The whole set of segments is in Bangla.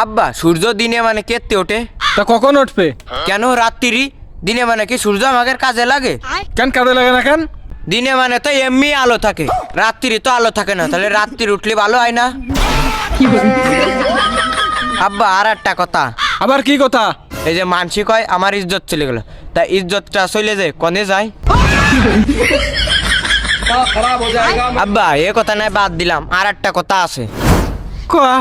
আব্বা সূর্য দিনে মানে কেটে ওঠে, তা কখন উঠবে? কেন রাত্রি? দিনে মানে কি সূর্য আমাদের কাজে লাগে? কেন কাজে লাগে না কেন? দিনে মানে তো এমনি আলো থাকে, রাত্রি তো আলো থাকে না, তাহলে রাত্রি উঠলে ভালো হয় না? আব্বা আর একটা কথা, আবার কি কথা? এই যে মানসি কয় আমার ইজ্জত চলে গেল, তা ইজ্জতটা চলে যায় কনে যায়? আব্বা এ কথা নাই, বাদ দিলাম, আর একটা কথা আছে। কয়া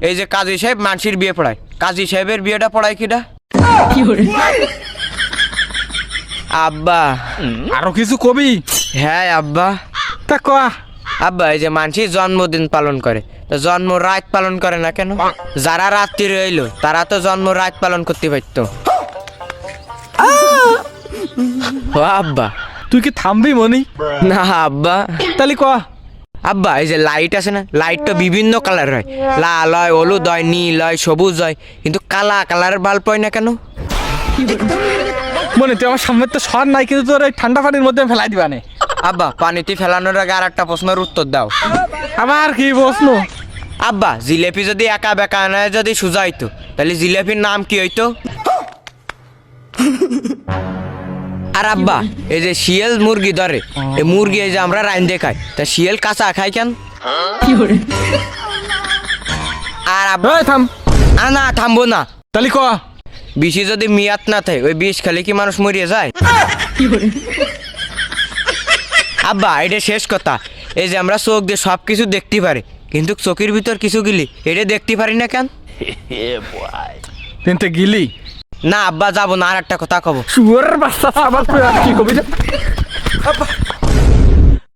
এই যে কাজী সাহেব মানসির বিয়ে পড়ায়, কাজী সাহেবের বিয়েটা পড়ায় কিটা? আব্বা আরো কিছু কবি? হ্যাঁ আব্বা। তা কয়া। আব্বা এই যে মানসি জন্মদিন পালন করে, তো জন্ম রাত পালন করে না কেন? যারা রাত্রি রইলো তারা তো জন্ম রাত পালন করতে পারতো। ও আব্বা। তুই কি থামবি মনি? না আব্বা। তাহলে কয়া। আব্বা এই যে লাইট আছে না, লাইট তো বিভিন্ন কালার হয়, লাল হয়, হলুদ হয়, নীল হয়, সবুজ হয়, কিন্তু কালা কালারের বাল্ব হয় না কেন? মনে তুই আমার সামনে তো সর নাই, কিন্তু তোর এই ঠান্ডা পানির মধ্যে ফেলাই দিবা নে। আব্বা পানিতে ফেলানোর আগে আর একটা প্রশ্নের উত্তর দাও। আমার কি প্রশ্ন? আব্বা জিলেপি যদি একা বেকা নয় যদি সোজা হইতো, তাহলে জিলেপির নাম কি হইতো? আর আব্বা এই যে শিয়াল মুরগি ধরে, এই মুরগি এই যে আমরা রাইন্দে খাই, তা শিয়াল কাঁচা খাই কেন? আর আব্বা এই থাম। না থামবো না। তাহলে কয়া। বিষে যদি মিয়াত না থাকে, ওই বিষ খেলে কি মানুষ মরিয়ে যায়? আব্বা এটা শেষ কথা, এই যে আমরা চোখ দিয়ে সব কিছু দেখতে পারি, কিন্তু চোখের ভিতর কিছু গিলি এটা দেখতে পারি না কেন? তিনটে গিলি। না আব্বা যাবো না, আর একটা কথা কব। শুয়ারের বাচ্চা আবার তুই আর কি কবি?